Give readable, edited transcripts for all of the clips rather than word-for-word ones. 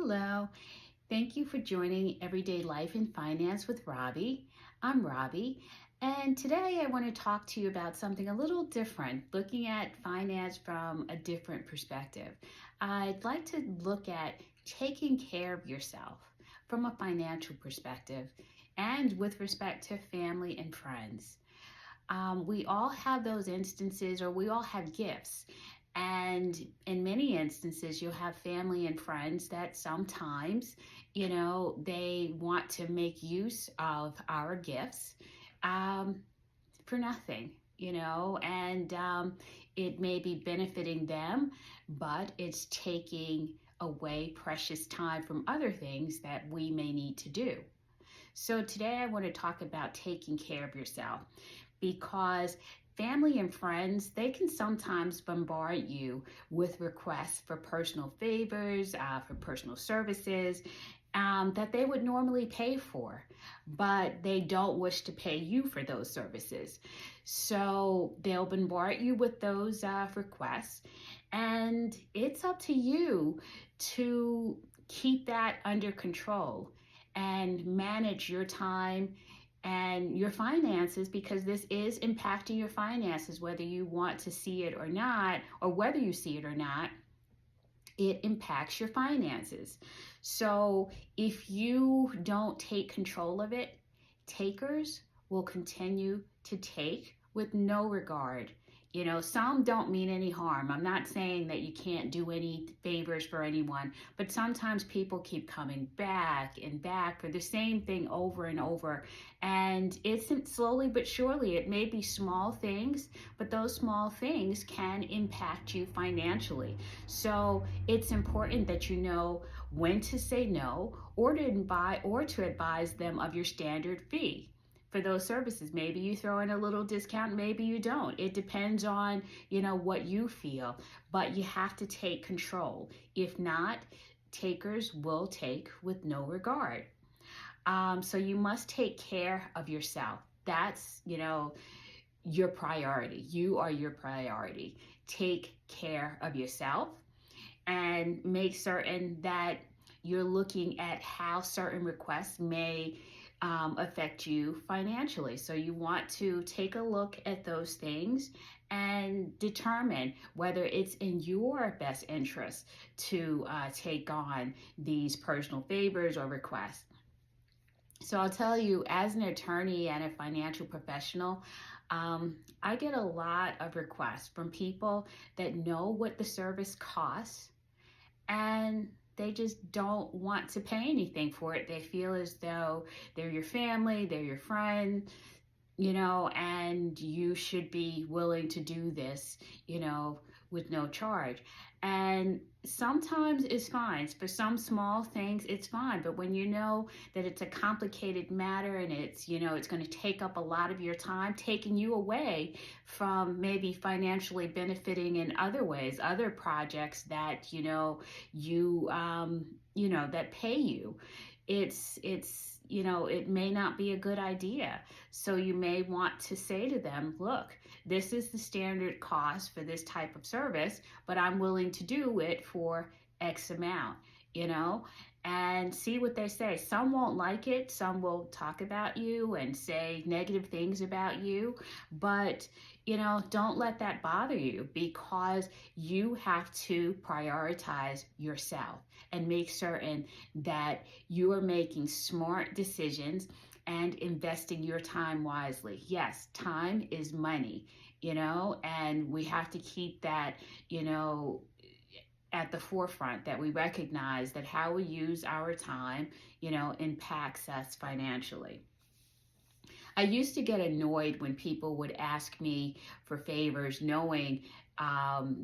Hello. Thank you for joining Everyday Life in Finance with Robbie. I'm Robbie, and today I want to talk to you about something a little different, looking at finance from a different perspective. I'd like to look at taking care of yourself from a financial perspective and with respect to family and friends. We all have those instances, or we all have gifts. And in many instances, you'll have family and friends that sometimes, they want to make use of our gifts um, for nothing, and it may be benefiting them, but it's taking away precious time from other things that we may need to do. So today I want to talk about taking care of yourself because family and friends, they can sometimes bombard you with requests for personal favors, for personal services that they would normally pay for, but they don't wish to pay you for those services. So they'll bombard you with those requests, and it's up to you to keep that under control and manage your time and your finances, because this is impacting your finances, whether you want to see it or not, or whether you see it or not, it impacts your finances. So if you don't take control of it, takers will continue to take with no regard. Some don't mean any harm. I'm not saying that you can't do any favors for anyone, but sometimes people keep coming back and back for the same thing over and over. And it's slowly but surely, it may be small things, but those small things can impact you financially. So it's important that you know when to say no, or to advise them of your standard fee for those services. Maybe you throw in a little discount, maybe you don't. It depends on, what you feel, but you have to take control. If not, takers will take with no regard. So you must take care of yourself. That's, your priority. You are your priority. Take care of yourself and make certain that you're looking at how certain requests may affect you financially. So you want to take a look at those things and determine whether it's in your best interest to take on these personal favors or requests. So I'll tell you, as an attorney and a financial professional, I get a lot of requests from people that know what the service costs, and they just don't want to pay anything for it. They feel as though they're your family, they're your friend, and you should be willing to do this, with no charge. And sometimes it's fine. For some small things, it's fine. But when you know that it's a complicated matter and it's going to take up a lot of your time, taking you away from maybe financially benefiting in other ways, other projects that, that pay you, it may not be a good idea. So you may want to say to them, look, this is the standard cost for this type of service, but I'm willing to do it for X amount, and see what they say. Some won't like it. Some will talk about you and say negative things about you, but don't let that bother you, because you have to prioritize yourself and make certain that you are making smart decisions and investing your time wisely. Yes, time is money, and we have to keep that, at the forefront, that we recognize that how we use our time, impacts us financially. I used to get annoyed when people would ask me for favors, knowing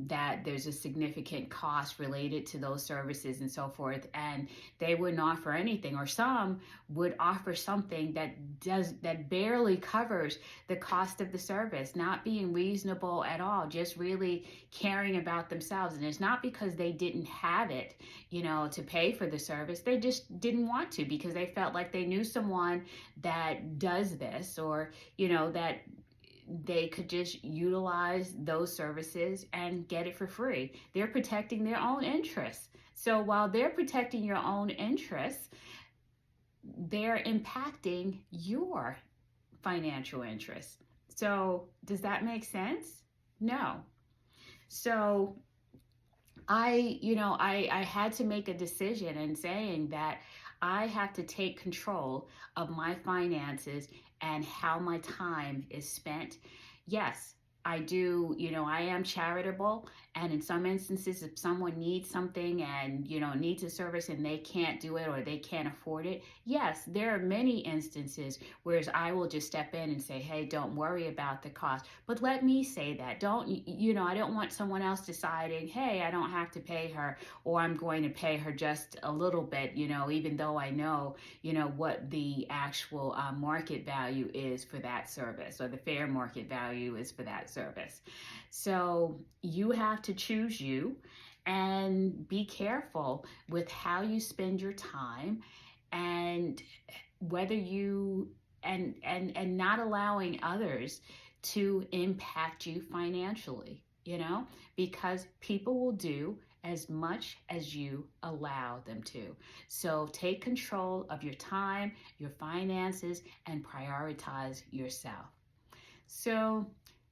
that there's a significant cost related to those services and so forth, and they wouldn't offer anything, or some would offer something that barely covers the cost of the service, not being reasonable at all, just really caring about themselves. And it's not because they didn't have it, to pay for the service. They just didn't want to, because they felt like they knew someone that does this, or that they could just utilize those services and get it for free. They're protecting their own interests. So while they're protecting your own interests, they're impacting your financial interests. So does that make sense? No. So I had to make a decision in saying that I have to take control of my finances and how my time is spent. Yes, I do, I am charitable. And in some instances, if someone needs something and, needs a service and they can't do it or they can't afford it, yes, there are many instances whereas I will just step in and say, hey, don't worry about the cost. But let me say that. I don't want someone else deciding, hey, I don't have to pay her, or I'm going to pay her just a little bit, even though I know, what the actual market value is for that service, or the fair market value is for that service. So you have to choose you and be careful with how you spend your time, and whether you and not allowing others to impact you financially, because people will do as much as you allow them to. So take control of your time, your finances, and prioritize yourself. So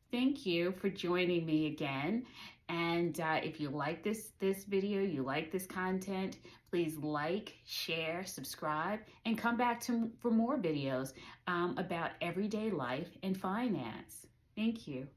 thank you for joining me again. And if you like this video, you like this content, please like, share, subscribe, and come back for more videos about everyday life and finance. Thank you.